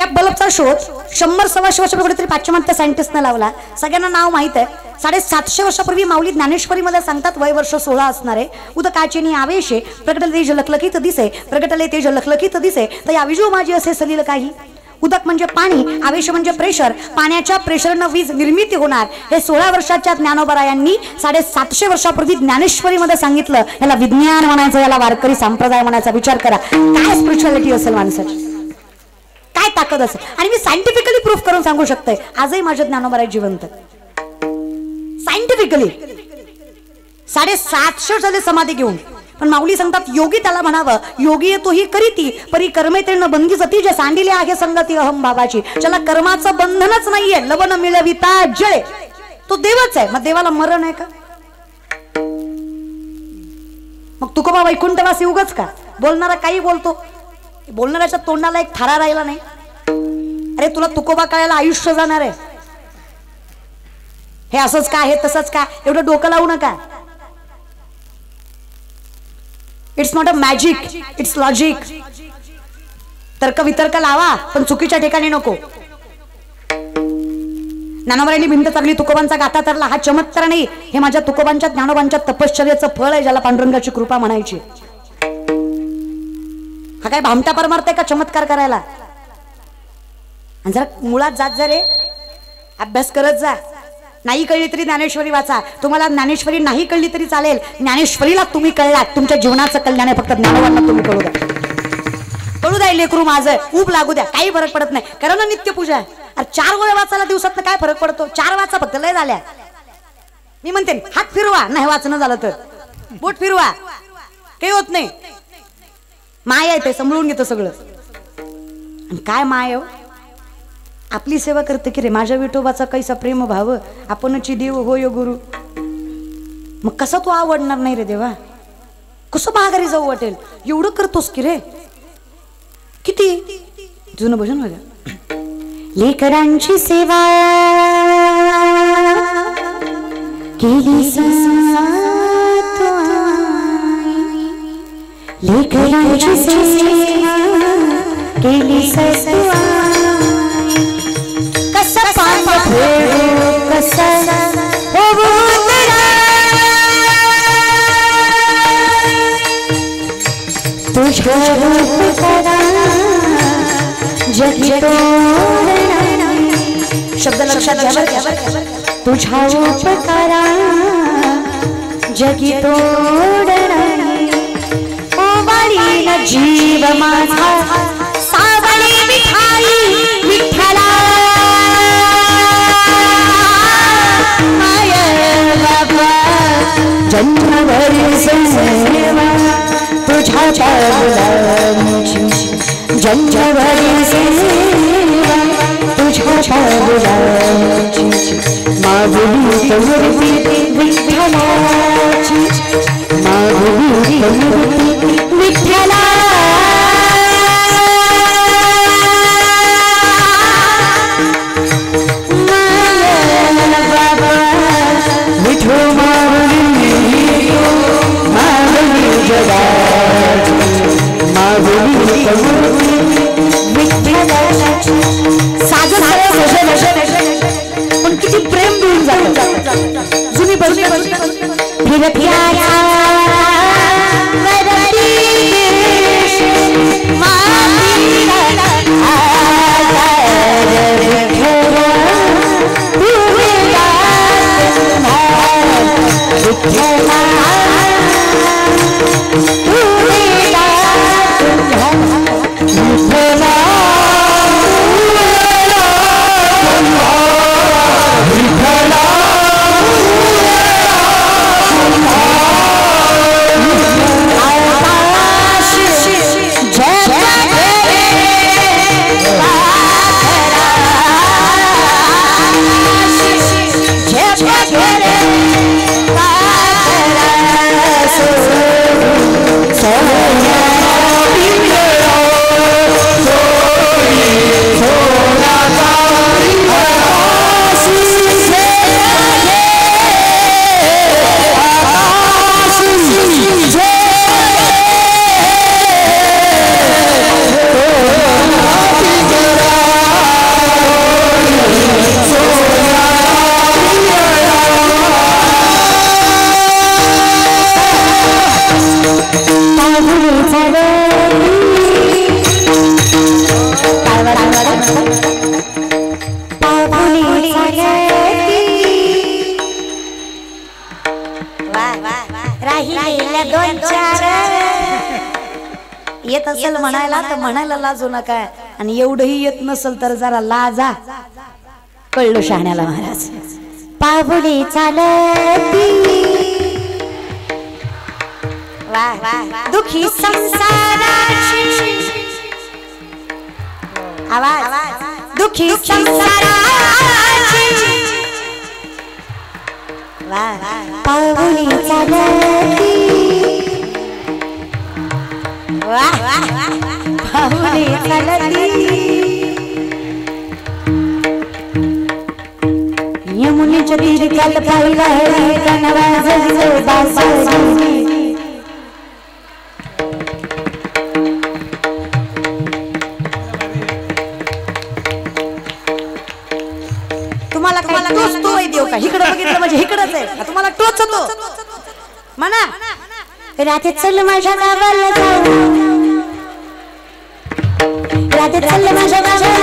Gap बल्बचा शोध 100-125 वर्षापूर्वी कुठेतरी पाश्चिमात्य सायंटिस्टने लावला. सगळ्यांना नाव माहित आहे. 750 वर्षापूर्वी माऊली ज्ञानेश्वरीमध्ये सांगतात वय वर्ष 16 असणारे उदकाचेनी आवेशे प्रगटले तेज लखलखीत दिसे प्रगटले तेज लखलखीत दिसे तर आविजो माझी असे सलील काही. उदक म्हणजे पाणी, आवेश म्हणजे प्रेशर, पाण्याच्या प्रेशरनं वीज निर्मिती होणार. हे 16 वर्षाच्या ज्ञानोबरायांनी 750 वर्षापूर्वी ज्ञानेश्वरीमध्ये सांगितलं. याला विज्ञान म्हणायचं, याला वारकरी संप्रदाय म्हणायचा. विचार करा काय स्पिरिच्युअलिटी असेल माणसाची, काय ताकद असेल. आणि मी सायंटिफिकली प्रूफ करून सांगू शकते आजही माझे ज्ञानोबराय जिवंत. सायंटिफिकली 750 झाले समाधी घेऊन. पण माऊली सांगतात योगी त्याला म्हणावं, योगी तो ही करीती परी कर्मे तेन बंदी जती जे सांडिले आहे संगती अहम बाबाची. ज्याला कर्माचं बंधनच नाहीये, लवण मिळविता जळे, तो देवच आहे. मग देवाला मरण आहे का? मग तुकोबा वैकुंठवासी उगाच का? बोलणारा काही बोलतो, बोलणाऱ्याच्या तोंडाला एक थारा राहिला नाही. अरे तुला तुकोबा कळायला आयुष्य जाणार आहे. हे असंच का, हे तसंच का, एवढं डोकं लावू नका. It's not a magic, it's logic. तर्क वितर्क लावा पण चुकीच्या ठिकाणी नको. ज्ञानोबांनी भिंत चांगली तुकोबांचा गाथा तरला हा चमत्कार नाही, हे माझ्या तुकोबांच्या ज्ञानोबांच्या तपश्चर्याचं फळ आहे, ज्याला पांडुरंगाची कृपा म्हणायची. हा काय भामटा परमार्थ आहे का चमत्कार करायला? आणि जरा मुळात जात जा रे, अभ्यास करत जा. नाही कळली तरी ज्ञानेश्वरी वाचा. तुम्हाला ज्ञानेश्वरी नाही कळली तरी चालेल, ज्ञानेश्वरीला तुम्ही कळलात, तुमच्या जीवनाचं कल्याण आहे. फक्त ज्ञानोबांना तुम्ही कळू द्या, कळू द्या. लेकरू माझं ऊब लागू द्या, काही फरक पडत नाही. करा ना नित्यपूजा. अरे 4 वेळा वाचायला दिवसात काय फरक पडतो? 4 वाचा फक्त, लय झाल्या. मी म्हणते हात फिरवा, नाही वाचणं झालं तर बोट फिरवा, काही होत नाही. माय आहे ते सांभाळून घेतं सगळं. आणि काय माय हो, आपली सेवा करते की रे माझ्या विठोबाचा कैसा प्रेम भाव, आपणची देव होय गुरु. मग कसं तू आवडणार नाही रे देवा? कसं माघारी जाऊ वाटेल? एवढं करतोस की रे. किती जुनं भजन बघा. लेकरांची सेवा केली, लेकरांची सेवा केली ससुआ. कसं पान फेडू कसं होऊ तरा, तुझ्या रूप करा जगी तोरणा. शब्द लक्षात घ्या. तुझ्या रूप करा जगी तोरणा. ओवाळीन जीव माझा सावळी मिठाई विठ्ठला. जन्मभरी सेवा तुझ्या पावलांची, जन्मभरी सेवा तुझ्या पावलांची. मागुली मूर्ती विठ्ठलाची, मागुली मूर्ती विठ्ठला. पण किती प्रेम देऊन जात. जुनी असेल म्हणायला तर म्हणायला लाजू नका, आणि एवढंही येत नसेल तर जरा लाजा. कळलं शहाण्याला महाराज. पावली चालती दुखी संसाराची, आवाज दुखी संसाराची, पावली चालती, पावली चालती, यमुनेच्या तीरात पाहिला हरी कणवाजली बासरी. तुम्हाला काय टोचतो देऊ का? इकडे बघितलं म्हणजे इकडच आहे. तुम्हाला टोचतो म्हणा. रात्री चल माझ्या गावाला जाऊ, रात्री चल माझ्या गावाला,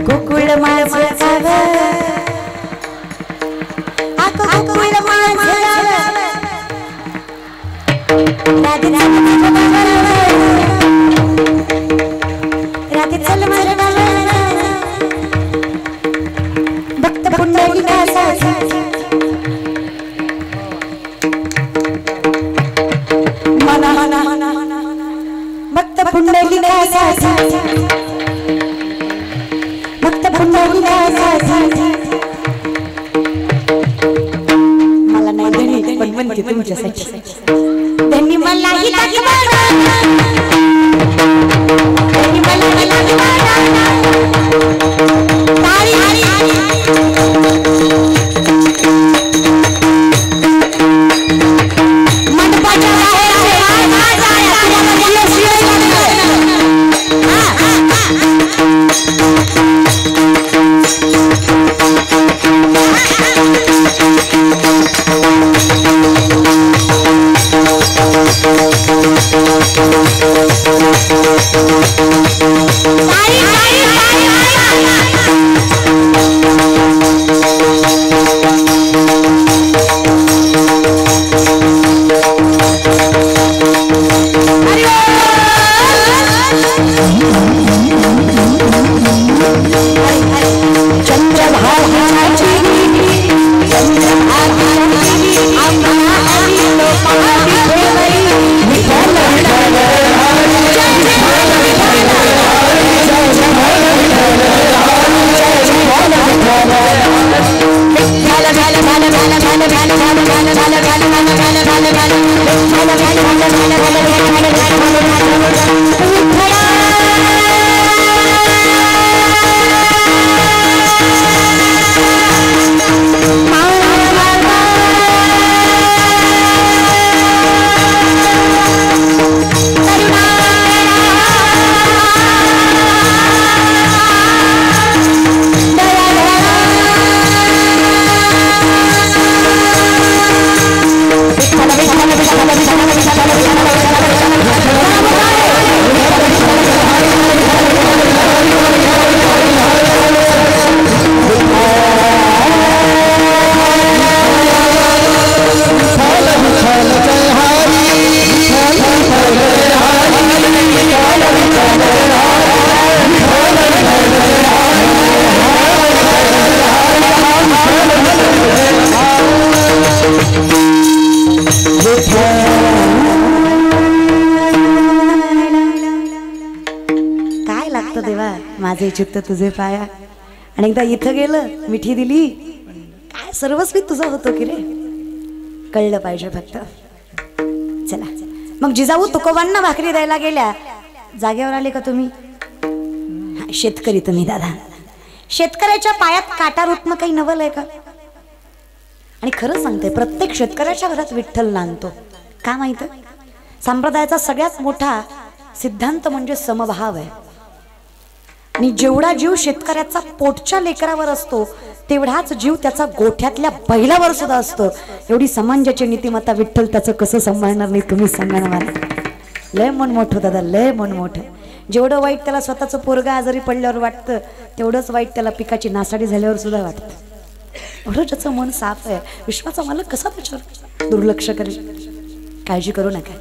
गोकुळ माझं गाव, गोकुळ माझं गाव, रात्री चल माझ्या गावाला, रात्री चल माझ्या गावाला, भक्त पुंडलिकासाठी मना मना मना, भक्त पुंडलिकासाठी, भक्त पुंडलिकासाठी. मला नाही देणी पण म्हणते तुमच्यासाठी. त्यांनी मलाही दाखवलं, त्यांनी मलाही दाखवलं, तारी मंडपाच्या माझे चित्त तुझे पाया. आणि एकदा इथं गेलं, मिठी दिली, काय सर्वस्वी तुझं होतो की रे. कळलं पाहिजे फक्त. चला मग जिजाऊ तुकोबांना भाकरी द्यायला गेल्या. जागेवर आले का तुम्ही? शेतकरी तुम्ही दादा. शेतकऱ्याच्या पायात काटा रुतणं काही नवल आहे का? आणि खरं सांगते, प्रत्येक शेतकऱ्याच्या घरात विठ्ठल नांदतो. का माहित? संप्रदायाचा सगळ्यात मोठा सिद्धांत म्हणजे समभाव आहे. आणि जेवढा जीव शेतकऱ्याचा पोटच्या लेकरावर असतो, तेवढाच जीव त्याचा गोठ्यातल्या बैलावर सुद्धा असतो. एवढी समाजाची नीतिमत्ता विठ्ठल त्याचं कसं सांभाळणार नाही तुम्ही सांगा ना मला. लय मन मोठं दादा, लय मन मोठं. जेवढं वाईट त्याला स्वतःचं पोरगा आजारी पडल्यावर वाटतं, तेवढंच वाईट त्याला पिकाची नासाडी झाल्यावर सुद्धा वाटतं. एवढं त्याचं मन साफ आहे. विश्वाचा मालक कसा त्याच्यावर दुर्लक्ष करेल? काळजी करू नका.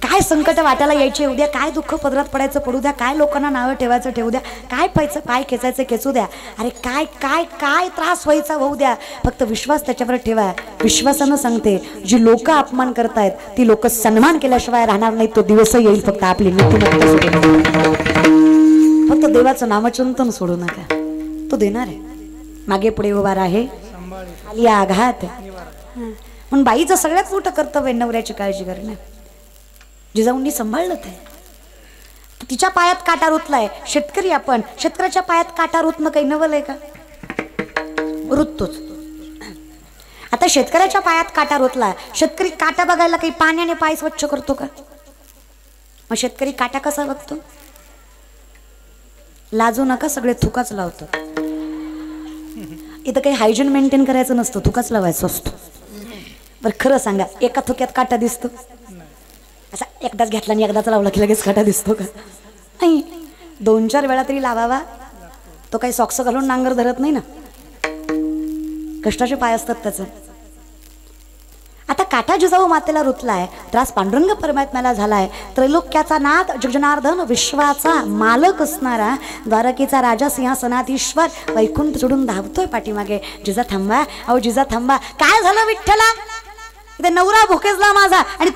काय संकट वाट्याला यायचे येऊ द्या, काय दुःख पदरात पडायचं पडू द्या, काय लोकांना नावं ठेवायचं ठेवू द्या, काय पायचं पाय खेचायचं खेचू द्या, अरे काय काय काय त्रास व्हायचा होऊ द्या, फक्त विश्वास त्याच्यावर ठेवा. विश्वासानं सांगते, जी लोक अपमान करतायत ती लोक सन्मान केल्याशिवाय राहणार नाही. तो दिवस येईल, फक्त आपली नीतिमत्ता सोडू नका, फक्त देवाचं नामचिंतन सोडू नका, तो देणार आहे. मागे पुढे उभा आहे, खाली आघात. पण बाईचं सगळ्यात मोठं कर्तव्य नवऱ्याची काळजी करणं. जिजाऊंनी सांभाळलं ते, तिच्या पायात काटा रुतलाय. शेतकरी आपण, शेतकऱ्याच्या पायात काटा रुतणं काही नवल आहे का? रुततोच. आता शेतकऱ्याच्या पायात काटा रुतला, शेतकरी काटा बघायला काही पाण्याने पाय स्वच्छ करतो का? मग शेतकरी काटा कसा बघतो? लाजू नका, सगळे थुकाच लावतात. इथं काही हायजीन मेंटेन करायचं नसतं, थुकाच लावायचं असतो. बरं खरं सांगा, एका थुक्यात काटा दिसतो? असा एकदाच घेतला आणि एकदाच लावला की लगेच काटा दिसतो का? नाही, 2-4 वेळा तरी लावावा. तो काही सॉक्स घालून नांगर धरत नाही ना, कष्टाचे पाय असतात त्याचं. आता काटा जिजाऊ मातेला रुतलाय, त्रास पांडुरंग परमात्म्याला झालाय. त्रैलोक्याचा नाथ जगजनार्दन, विश्वाचा मालक असणारा द्वारकेचा राजा सिंहासनाधीश्वर वैकुंठ सोडून धावतोय पाठीमागे. जिजा थांबा, अहो जिजा थांबा, काय झालं विठ्ठला? इथे नवरा भुकेजला माझा आणि